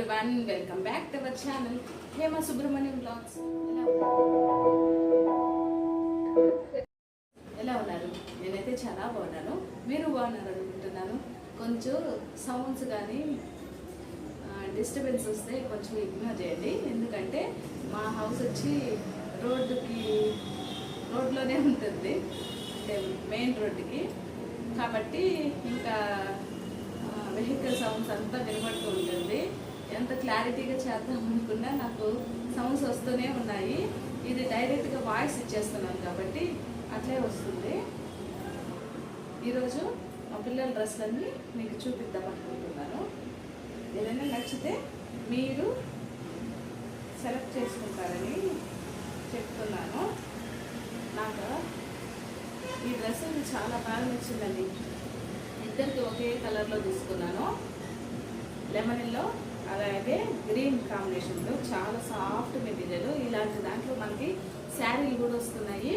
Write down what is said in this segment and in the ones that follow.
Everyone, welcome back to our channel Hema Subrahmanyam blogs. ఎలా ఉన్నారు? నేనైతే చాలా బాగున్నాను. మీరు బాగున్నారు అనుకుంటున్నాను. కొంచెం సౌండ్స్ కానీ డిస్టర్బెన్స్ వస్తే కొంచెం ఇగ్నోర్ చేయండి. ఎందుకంటే మా హౌస్ వచ్చి రోడ్లోనే ఉంటుంది, అంటే మెయిన్ రోడ్డుకి. కాబట్టి ఇంకా వెహికల్ సౌండ్స్ అంతా వినబడుతూ ఉంటుంది. ఎంత క్లారిటీగా చేద్దాం అనుకున్నా నాకు సౌండ్స్ వస్తూనే ఉన్నాయి. ఇది డైరెక్ట్గా వాయిస్ ఇచ్చేస్తున్నాను కాబట్టి అట్లే వస్తుంది. ఈరోజు మా పిల్లల డ్రెస్లన్నీ మీకు చూపిద్దాం అనుకుంటున్నాను. ఏదైనా నచ్చితే మీరు సెలెక్ట్ చేసుకుంటారని చెప్తున్నాను. నాకు ఈ డ్రెస్ చాలా బాగా నచ్చిందండి. ఇద్దరికి ఒకే కలర్లో తీసుకున్నాను, లెమన్లో అలాగే గ్రీన్ కాంబినేషన్లో. చాలా సాఫ్ట్ మెటీరియల్. ఇలాంటి దాంట్లో మనకి శారీలు కూడా వస్తున్నాయి.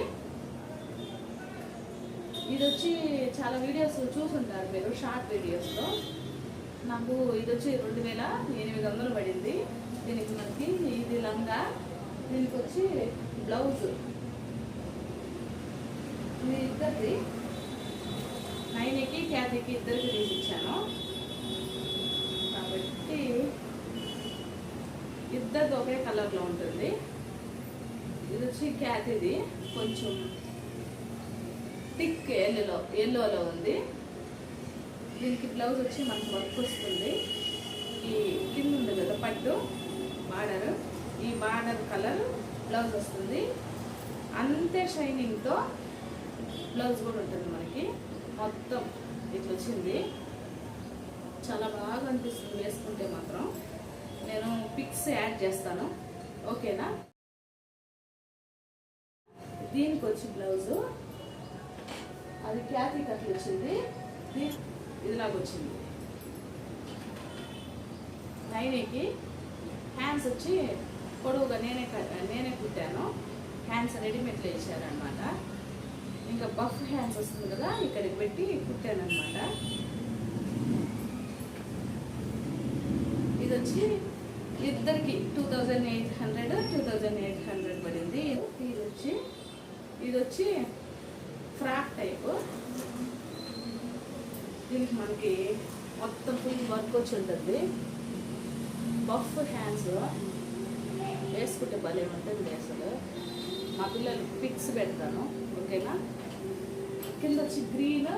ఇది వచ్చి చాలా వీడియోస్ చూసుంటారు మీరు, షార్ట్ వీడియోస్లో. నాకు ఇది వచ్చి 2800 పడింది. దీనికి మనకి ఇది లంగా, దీనికి వచ్చి బ్లౌజ్. ఇది ఇద్దరిది, నైన్కి క్యాతీకి ఇద్దరికి తీసిచ్చాను కాబట్టి ఇద్దరిది ఒకే కలర్లో ఉంటుంది. ఇది వచ్చి క్యాతీది కొంచెం థిక్ ఎల్లోలో ఉంది. దీనికి బ్లౌజ్ వచ్చి మనకు వర్క్ వస్తుంది. ఈ కింద ఉంది కదా పట్టు బార్డర్, ఈ బార్డర్ కలర్ బ్లౌజ్ వస్తుంది. అంతే షైనింగ్తో బ్లౌజ్ కూడా ఉంటుంది మనకి. మొత్తం ఇట్లా వచ్చింది. చాలా బాగా అనిపిస్తుంది వేసుకుంటే మాత్రం. నేను పిక్స్ యాడ్ చేస్తాను, ఓకేనా? దీనికి వచ్చి బ్లౌజు అది క్యాతీ కట్లు వచ్చింది. ఇది నాకు వచ్చింది. నైన్కి హ్యాండ్స్ వచ్చి పొడవుగా నేనే కుట్టాను. హ్యాండ్స్ రెడీమేడ్లో ఇచ్చారనమాట. ఇంకా బఫ్ హ్యాండ్స్ వస్తుంది కదా, ఇక్కడికి పెట్టి కుట్టాను అనమాట. ఇది వచ్చి ఇద్దరికి 2800 పడింది. ఇది వచ్చి ఫ్రాక్ టైపు. దీనికి మనకి మొత్తం ఫుల్ వర్క్ వచ్చి ఉంటుంది. బఫ్ హ్యాండ్స్ వేసుకుంటే భలే ఉంటుంది అసలు. మా పిల్లలకి పిక్స్ పెడతాను, ఓకేనా? కింద వచ్చి గ్రీన్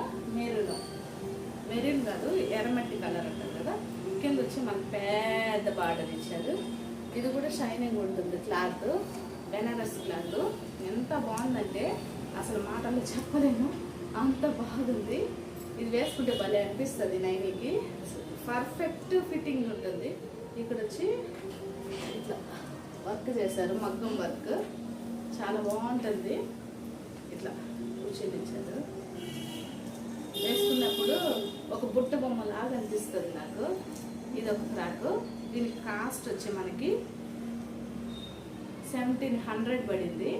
మెరూన్ కాదు, ఎర్రమట్టి కలర్ అంటారు కదా. కింద వచ్చి మనకు పెద్ద బార్డర్ ఇచ్చారు. ఇది కూడా షైనింగ్ ఉంటుంది. క్లాత్ బెనారస్ క్లాత్ ఎంత బాగుందంటే అసలు మాటల్లో చెప్పలేను, అంత బాగుంది. ఇది వేసుకుంటే భలే అనిపిస్తుంది. నైన్కి పర్ఫెక్ట్ ఫిట్టింగ్ ఉంటుంది. ఇక్కడ వచ్చి ఇట్లా వర్క్ చేశారు, మగ్గం వర్క్. చాలా బాగుంటుంది. ఇట్లా కూర్చొనిచ్చారు. వేసుకున్నప్పుడు ఒక బుట్ట బొమ్మ లాగా అనిపిస్తుంది నాకు. ఇది ఒక ఫ్రాక్. దీనికి కాస్ట్ వచ్చి మనకి 1700 పడింది.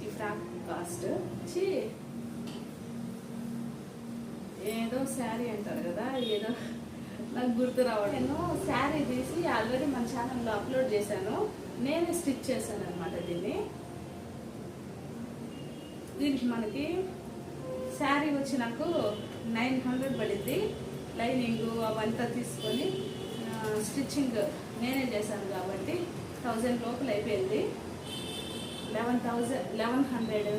ఈ ఫ్రాక్ కాస్ట్ వచ్చి ఏదో శారీ అంటారు కదా, ఏదో నాకు గుర్తు రావడం. నేను శారీ తీసి ఆల్రెడీ మన ఛానల్లో అప్లోడ్ చేశాను. నేనే స్టిచ్ చేశాను అనమాట దీన్ని. దీనికి మనకి శారీ వచ్చి నాకు 900 పడింది. లైనింగ్ అవంతా తీసుకొని స్టిచ్చింగ్ నేనే చేశాను కాబట్టి 1000 లోపల అయిపోయింది. 1100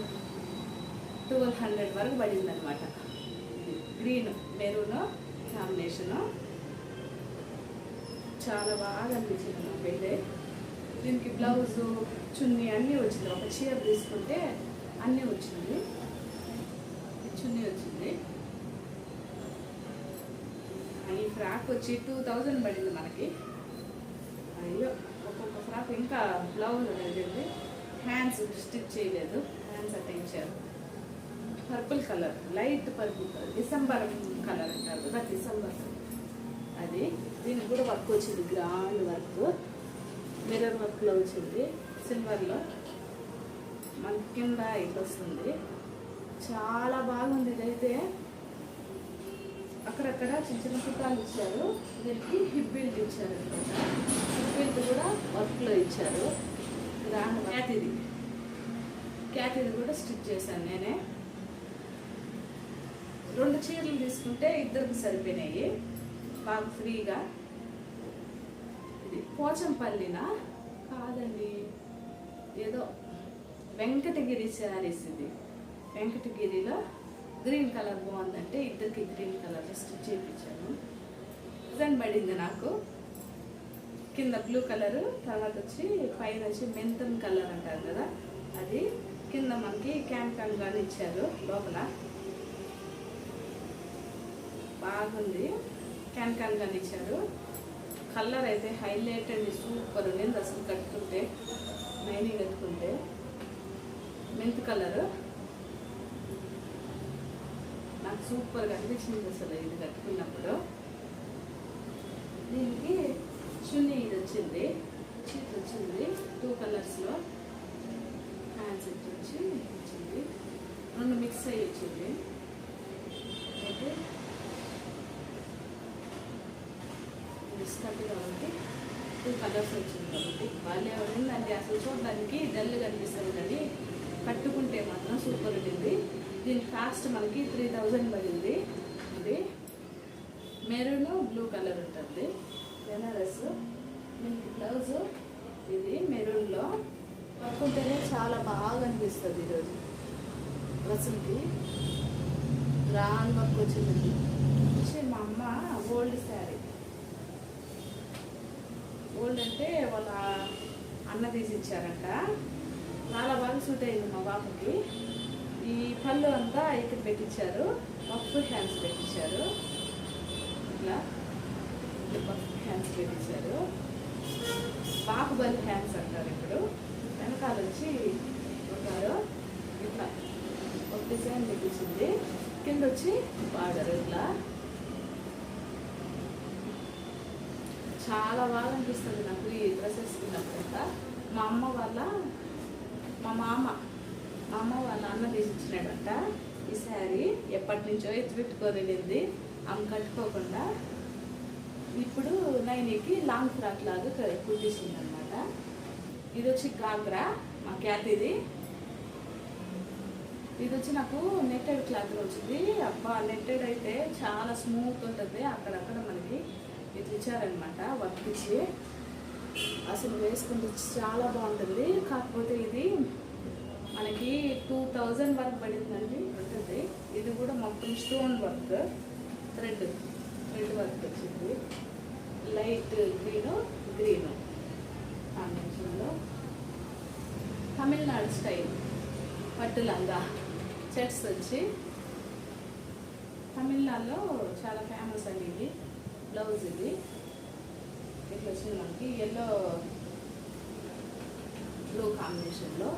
1200 వరకు పడింది అనమాట. గ్రీన్ మెరూన్ కాంబినేషను చాలా బాగా అనిపించింది నాకైతే. దీనికి బ్లౌజు చున్నీ అన్నీ వచ్చింది. ఒక చీర తీసుకుంటే అన్నీ వచ్చింది. చున్నీ వచ్చింది. ఈ ఫ్రాక్ వచ్చి 2000 పడింది మనకి. అయ్యో, ఒక్కొక్క ఫ్రాక్ ఇంకా బ్లౌజ్ అనేది హ్యాండ్స్ స్టిచ్ చేయలేదు. హ్యాండ్స్ అట్టించారు. Purple colour, light purple colour, December colour అంటారు కదా, డిసెంబర్ అది. దీనికి కూడా వర్క్ వచ్చింది, గ్రాండ్ వర్క్. మిర్రర్ వర్క్లో వచ్చింది, సిల్వర్లో. మన కింద ఇట్లా వస్తుంది. చాలా బాగుంది. ఇదైతే అక్కడక్కడ చిన్న చిన్న కుట్టాలు ఇచ్చారు. దీనికి హిప్ బెల్ట్ ఇచ్చారు అనమాట. ఇది కూడా వర్క్లో ఇచ్చారు. గ్రాండ్ క్యాతిది కూడా స్టిచ్ చేశాను నేనే. 2 చీరలు తీసుకుంటే ఇద్దరికి సరిపోయినాయి బాగా ఫ్రీగా. ఇది పోచంపల్లినా కాదండి, ఏదో వెంకటగిరి శారీస్. ఇది వెంకటగిరిలో గ్రీన్ కలర్ బాగుందంటే ఇద్దరికి గ్రీన్ కలర్ స్టిచ్ చేయించాను. డిజైన్ పడింది నాకు. కింద బ్లూ కలరు, తర్వాత వచ్చి పైన వచ్చి మెంతం కలర్ అంటారు కదా అది. కింద మనకి క్యాన్ గాని ఇచ్చారు. లోపల బాగుంది, క్యాన్ గాని ఇచ్చారు. కలర్ అయితే హైలైట్ అండి, సూపర్ ఉంది అసలు. కట్టుకుంటే నైని కట్టుకుంటే మెంత్ కలరు నాకు సూపర్గా అనిపించింది అసలు ఇది కట్టుకున్నప్పుడు. దీనికి చున్నీ ఇది వచ్చింది, చీట్ వచ్చింది 2 కలర్స్లో. హ్యాండ్స్ వచ్చి వచ్చింది, 2 మిక్స్ అయ్యి వచ్చింది. అయితే స్కర్ట్ కాబట్టి 2 కలర్స్ వచ్చింది కాబట్టి వాళ్ళే ఉండిందండి. అసలు చూడడానికి డల్ కనిపిస్తుంది కానీ కట్టుకుంటే మాత్రం సూపర్ ఉండింది. దీని కాస్ట్ మనకి 3000 పడింది. ఇది మెరూన్ బ్లూ కలర్ ఉంటుంది. బెనారస్ దీనికి బ్లౌజ్ ఇది మెరూన్లో. కట్టుకుంటేనే చాలా బాగా అనిపిస్తుంది. ఈరోజు డ్రెస్సులకి గ్రాండ్ వర్క్ వచ్చింది. వచ్చి మా అమ్మ గోల్డ్ శారీ, గోల్డ్ అంటే వాళ్ళ అన్న తీసి ఇచ్చారంట. చాలా బాగా సూట్ అయింది మా బాబుకి. ఈ పళ్ళు అంతా ఇక్కడ పెట్టించారు, పఫ్ హ్యాండ్స్ పెట్టించారు. ఇట్లా పఫ్ హ్యాండ్స్ పెట్టించారు. బాహుబలి హ్యాండ్స్ అంటారు ఇప్పుడు. వెనకాల వచ్చి ఉంటారు ఇట్లా ఒక డిజైన్ పెట్టించింది. కింద వచ్చి బార్డర్ ఇట్లా చాలా బాగా అనిపిస్తుంది నాకు ఈ డ్రెస్ వేసుకున్నప్పుడంతా. మా మామ వాళ్ళ అన్న తీసిచ్చినాడంట ఈ శారీ. ఎప్పటి నుంచో ఎత్తి పెట్టుకొని వెళ్ళింది ఆమె కట్టుకోకుండా. ఇప్పుడు నైనికి లాంగ్ ఫ్రాక్ లాగా కుట్టించింది అనమాట. ఇది వచ్చి గాగ్రా మా క్యాతిది. ఇది వచ్చి నాకు నెట్టెడ్ క్లాత్ వచ్చింది. అబ్బా నెట్టెడ్ అయితే చాలా స్మూత్ ఉంటుంది. అక్కడక్కడ మనకి ఇది ఇచ్చారనమాట వర్క్ ఇచ్చి. అసలు వేసుకుంటే చాలా బాగుంటుంది. కాకపోతే ఇది మనకి 2000 వరకు పడిందండి ఉంటుంది. ఇది కూడా మొత్తం స్టోన్ వర్క్, థ్రెడ్ వర్క్ వచ్చింది. లైట్ గ్రీన్ కాంబినేషన్లో తమిళనాడు స్టైల్ పట్టు లంగా సెట్స్ వచ్చి తమిళనాడులో చాలా ఫేమస్ అండి ఇది. బ్లౌజ్ ఇది ఇట్లా వచ్చింది మనకి ఎల్లో బ్లూ కాంబినేషన్లో.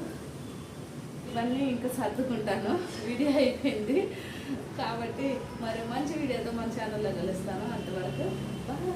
ఇవన్నీ ఇంకా సర్దుకుంటాను, వీడియో అయిపోయింది కాబట్టి మరి మంచి వీడియోతో మన ఛానల్లో కలుస్తాను. అంతవరకు బాయ్.